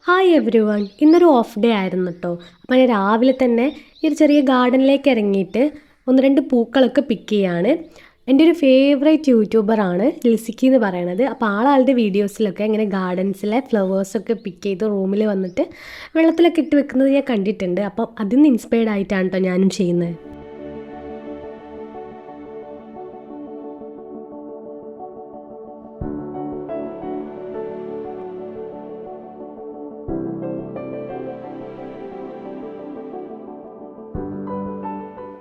Hi every one. ഇന്നൊരു off day ആയിരുന്നു കേട്ടോ. അപ്പോൾ ഞാൻ രാവിലെ തന്നെ ഈ ഒരു ചെറിയ ഗാർഡനിലേക്ക് ഇറങ്ങിയിട്ട് ഒന്ന് രണ്ട് പൂക്കളൊക്കെ പിക്ക് ചെയ്യാണ്. എൻ്റെ ഒരു ഫേവറേറ്റ് യൂട്യൂബറാണ് ലിസിക്കി എന്ന് പറയണത്. അപ്പോൾ ആളുടെ വീഡിയോസിലൊക്കെ ഇങ്ങനെ ഗാർഡൻസിലെ ഫ്ലവേഴ്സൊക്കെ പിക്ക് ചെയ്ത് റൂമിൽ വന്നിട്ട് വെള്ളത്തിലൊക്കെ ഇട്ട് വെക്കുന്നത് ഞാൻ കണ്ടിട്ടുണ്ട്. അപ്പം അതിൽ നിന്ന് ഇൻസ്പയർഡ് ആയിട്ടാണ് കേട്ടോ ഞാനും ചെയ്യുന്നത്.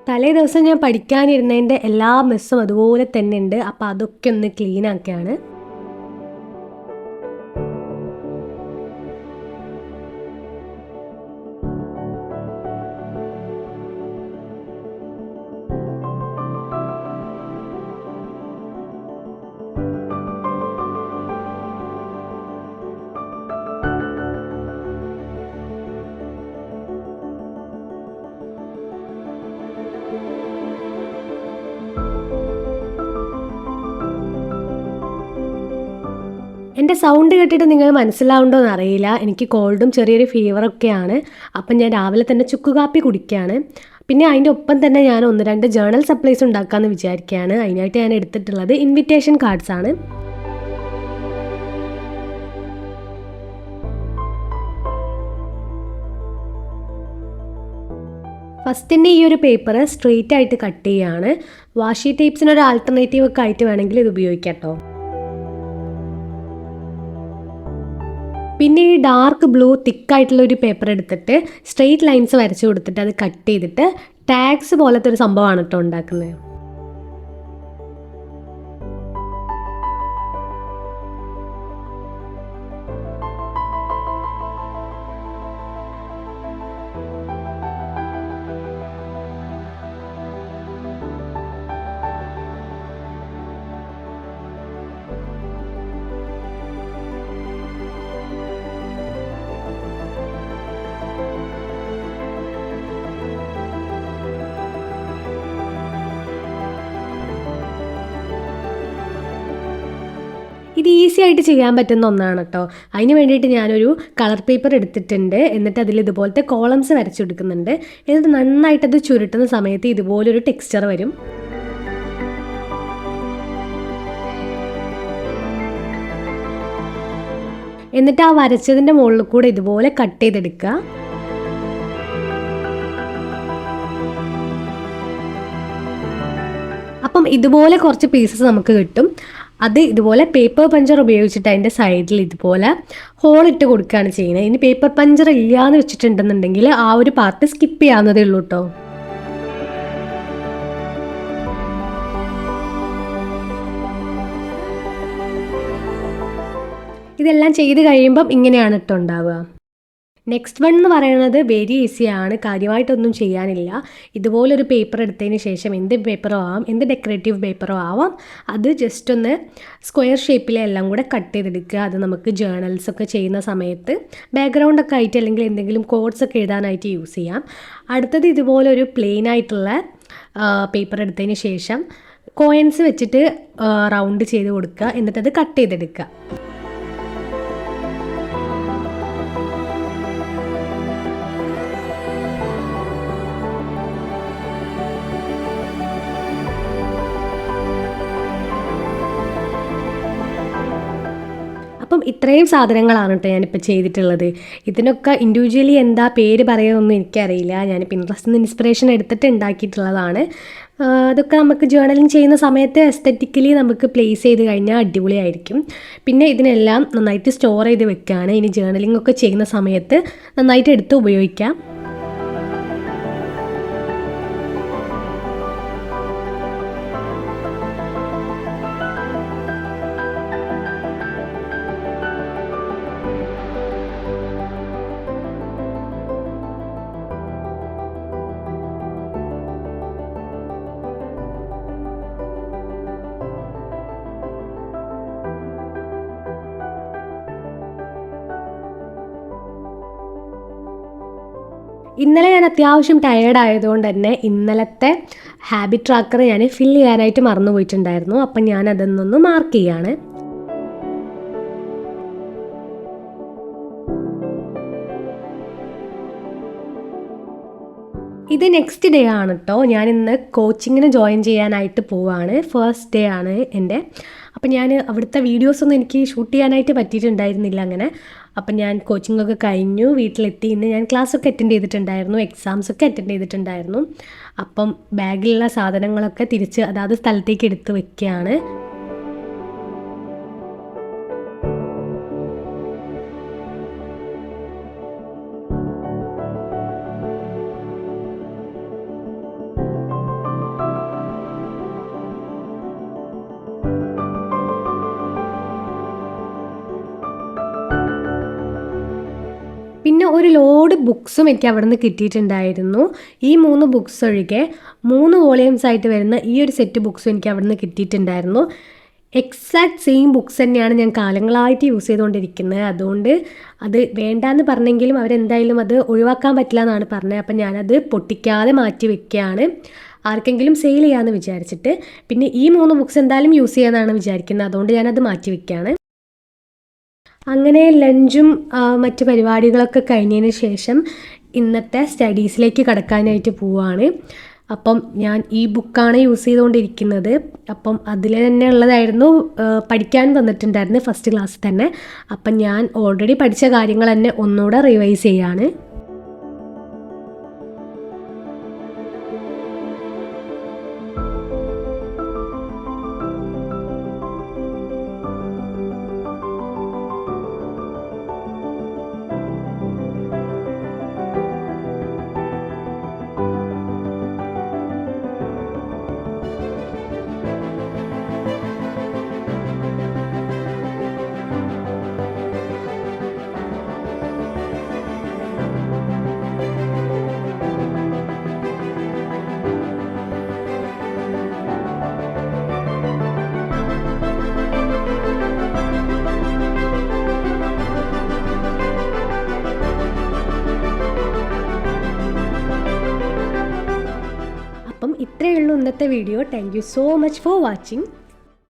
തലേ ദിവസം ഞാൻ പഠിക്കാനിരുന്നതിൻ്റെ എല്ലാ മെസ്സും അതുപോലെ തന്നെ ഉണ്ട്. അപ്പോൾ അതൊക്കെ ഒന്ന് ക്ലീൻ ആക്കിയാണ്. എൻ്റെ സൗണ്ട് കേട്ടിട്ട് നിങ്ങൾ മനസ്സിലാവുണ്ടോ എന്നറിയില്ല. എനിക്ക് കോൾഡും ചെറിയൊരു ഫീവറൊക്കെയാണ്. അപ്പം ഞാൻ രാവിലെ തന്നെ ചുക്ക് കാപ്പി കുടിക്കുകയാണ്. പിന്നെ അതിൻ്റെ ഒപ്പം തന്നെ ഞാൻ ഒന്ന് രണ്ട് ജേണൽ സപ്ലൈസ് ഉണ്ടാക്കാമെന്ന് വിചാരിക്കുകയാണ്. അതിനായിട്ട് ഞാൻ എടുത്തിട്ടുള്ളത് ഇൻവിറ്റേഷൻ കാർഡ്സ് ആണ്. ഫസ്റ്റിൻ്റെ ഈ ഒരു പേപ്പർ സ്ട്രെയിറ്റ് ആയിട്ട് കട്ട് ചെയ്യുകയാണ്. വാഷി ടേപ്സിനൊരു ആൾട്ടർനേറ്റീവ് ഒക്കെ ആയിട്ട് വേണമെങ്കിൽ ഇത് ഉപയോഗിക്കാം കേട്ടോ. പിന്നെ ഈ ഡാർക്ക് ബ്ലൂ തിക്കായിട്ടുള്ള ഒരു പേപ്പർ എടുത്തിട്ട് സ്ട്രെയിറ്റ് ലൈൻസ് വരച്ചു കൊടുത്തിട്ട് അത് കട്ട് ചെയ്തിട്ട് ടാഗ്സ് പോലത്തെ ഒരു സംഭവമാണ് കേട്ടോ ഉണ്ടാക്കുന്നത്. ഇത് ഈസി ആയിട്ട് ചെയ്യാൻ പറ്റുന്ന ഒന്നാണ് കേട്ടോ. അതിന് വേണ്ടിയിട്ട് ഞാനൊരു കളർ പേപ്പർ എടുത്തിട്ടുണ്ട്. എന്നിട്ട് അതിൽ ഇതുപോലത്തെ കോളംസ് വരച്ചെടുക്കുന്നുണ്ട്. എന്നിട്ട് നന്നായിട്ടത് ചുരുട്ടുന്ന സമയത്ത് ഇതുപോലൊരു ടെക്സ്ചർ വരും. എന്നിട്ട് ആ വരച്ചതിൻ്റെ മുകളിൽ കൂടെ ഇതുപോലെ കട്ട് ചെയ്തെടുക്കുക. അപ്പം ഇതുപോലെ കുറച്ച് പീസസ് നമുക്ക് കിട്ടും. അത് ഇതുപോലെ പേപ്പർ പഞ്ചർ ഉപയോഗിച്ചിട്ട് അതിൻ്റെ സൈഡിൽ ഇതുപോലെ ഹോൾ ഇട്ട് കൊടുക്കുകയാണ് ചെയ്യുന്നത്. ഇനി പേപ്പർ പഞ്ചർ ഇല്ലയെന്ന് വെച്ചിട്ടുണ്ടെന്നുണ്ടെങ്കിൽ ആ ഒരു പാർട്ട് സ്കിപ്പ് ചെയ്യാവുന്നതേ ഉള്ളൂ കേട്ടോ. ഇതെല്ലാം ചെയ്ത് കഴിയുമ്പം ഇങ്ങനെയാണ് കേട്ടോ ഉണ്ടാവുക. നെക്സ്റ്റ് വൺ എന്ന് പറയുന്നത് വെരി ഈസിയാണ്. കാര്യമായിട്ടൊന്നും ചെയ്യാനില്ല. ഇതുപോലൊരു പേപ്പർ എടുത്തതിന് ശേഷം എന്ത് പേപ്പറോ ആവാം, എന്ത് ഡെക്കറേറ്റീവ് പേപ്പറോ ആവാം, അത് ജസ്റ്റ് ഒന്ന് സ്ക്വയർ ഷേപ്പിലെല്ലാം കൂടെ കട്ട് ചെയ്തെടുക്കുക. അത് നമുക്ക് ജേണൽസൊക്കെ ചെയ്യുന്ന സമയത്ത് ബാക്ക്ഗ്രൗണ്ടൊക്കെ ആയിട്ട് അല്ലെങ്കിൽ എന്തെങ്കിലും കോഡ്സ് ഒക്കെ എഴുതാനായിട്ട് യൂസ് ചെയ്യാം. അടുത്തത് ഇതുപോലൊരു പ്ലെയിൻ ആയിട്ടുള്ള പേപ്പർ എടുത്തതിന് ശേഷം കോയിൻസ് വെച്ചിട്ട് റൗണ്ട് ചെയ്ത് കൊടുക്കുക. എന്നിട്ടത് കട്ട് ചെയ്തെടുക്കുക. അപ്പം ഇത്രയും സാധനങ്ങളാണ് കേട്ടോ ഞാനിപ്പോൾ ചെയ്തിട്ടുള്ളത്. ഇതിനൊക്കെ ഇൻഡിവിജ്വലി എന്താ പേര് പറയുമെന്നൊന്നും എനിക്കറിയില്ല. ഞാൻ പിൻട്രസ്റ്റിൽ നിന്ന് ഇൻസ്പിറേഷൻ എടുത്തിട്ട് ഉണ്ടാക്കിയിട്ടുള്ളതാണ്. അതൊക്കെ നമുക്ക് ജേർണലിങ് ചെയ്യുന്ന സമയത്ത് എസ്തെറ്റിക്കലി നമുക്ക് പ്ലേസ് ചെയ്ത് കഴിഞ്ഞാൽ അടിപൊളിയായിരിക്കും. പിന്നെ ഇതിനെല്ലാം നന്നായിട്ട് സ്റ്റോർ ചെയ്ത് വെക്കുകയാണ്. ഇനി ജേർണലിംഗ് ഒക്കെ ചെയ്യുന്ന സമയത്ത് നന്നായിട്ട് എടുത്ത് ഉപയോഗിക്കാം. ഇന്നലെ ഞാൻ അത്യാവശ്യം ടയേർഡ് ആയതുകൊണ്ട് തന്നെ ഇന്നലത്തെ ഹാബിറ്റ് ട്രാക്കർ ഞാൻ ഫിൽ ചെയ്യാനായിട്ട് മറന്നു പോയിട്ടുണ്ടായിരുന്നു. അപ്പം ഞാൻ അതൊന്നൊന്ന് മാർക്ക് ചെയ്യാണ്. ഇത് നെക്സ്റ്റ് ഡേ ആണ് കേട്ടോ. ഞാൻ ഇന്ന് കോച്ചിങ്ങിന് ജോയിൻ ചെയ്യാനായിട്ട് പോവാണ്. ഫസ്റ്റ് ഡേ ആണ് എൻ്റെ. അപ്പം ഞാൻ അവിടുത്തെ വീഡിയോസൊന്നും എനിക്ക് ഷൂട്ട് ചെയ്യാനായിട്ട് പറ്റിയിട്ടുണ്ടായിരുന്നില്ല അങ്ങനെ. അപ്പം ഞാൻ കോച്ചിങ്ങൊക്കെ കഴിഞ്ഞു വീട്ടിലെത്തി. ഇന്ന് ഞാൻ ക്ലാസ്സൊക്കെ അറ്റൻഡ് ചെയ്തിട്ടുണ്ടായിരുന്നു, എക്സാംസൊക്കെ അറ്റൻഡ് ചെയ്തിട്ടുണ്ടായിരുന്നു. അപ്പം ബാഗിലുള്ള സാധനങ്ങളൊക്കെ തിരിച്ച് അതാത് സ്ഥലത്തേക്ക് എടുത്ത് വെക്കുകയാണ്. പിന്നെ ഒരു ലോഡ് ബുക്സും എനിക്ക് അവിടെ നിന്ന് കിട്ടിയിട്ടുണ്ടായിരുന്നു. ഈ 3 ബുക്സ് ഒഴികെ 3 വോളിയൂംസ് ആയിട്ട് വരുന്ന ഈ ഒരു സെറ്റ് ബുക്സും എനിക്ക് അവിടെ നിന്ന് കിട്ടിയിട്ടുണ്ടായിരുന്നു. എക്സാക്ട് സെയിം ബുക്സ് തന്നെയാണ് ഞാൻ കാലങ്ങളായിട്ട് യൂസ് ചെയ്തുകൊണ്ടിരിക്കുന്നത്. അതുകൊണ്ട് അത് വേണ്ടാന്ന് പറഞ്ഞെങ്കിലും അവരെന്തായാലും അത് ഒഴിവാക്കാൻ പറ്റില്ല എന്നാണ് പറഞ്ഞത്. അപ്പം ഞാനത് പൊട്ടിക്കാതെ മാറ്റി വെക്കുകയാണ്, ആർക്കെങ്കിലും സെയിൽ ചെയ്യാമെന്ന് വിചാരിച്ചിട്ട്. പിന്നെ ഈ 3 ബുക്സ് എന്തായാലും യൂസ് ചെയ്യാമെന്നാണ് വിചാരിക്കുന്നത്, അതുകൊണ്ട് ഞാനത് മാറ്റി വെക്കുകയാണ്. അങ്ങനെ ലഞ്ചും മറ്റ് പരിപാടികളൊക്കെ കഴിഞ്ഞതിന് ശേഷം ഇന്നത്തെ സ്റ്റഡീസിലേക്ക് കടക്കാനായിട്ട് പോവുകയാണ്. അപ്പം ഞാൻ ഈ ബുക്കാണ് യൂസ് ചെയ്തുകൊണ്ടിരിക്കുന്നത്. അപ്പം അതിൽ തന്നെ ഉള്ളതായിരുന്നു പഠിക്കാൻ വന്നിട്ടുണ്ടായിരുന്നു ഫസ്റ്റ് ക്ലാസ്സിൽ തന്നെ. അപ്പം ഞാൻ ഓൾറെഡി പഠിച്ച കാര്യങ്ങൾ തന്നെ ഒന്നുകൂടെ റിവൈസ് ചെയ്യാണ്. അപ്പം ഇത്രയേ ഉള്ളൂ ഇന്നത്തെ video. Thank you so much for watching.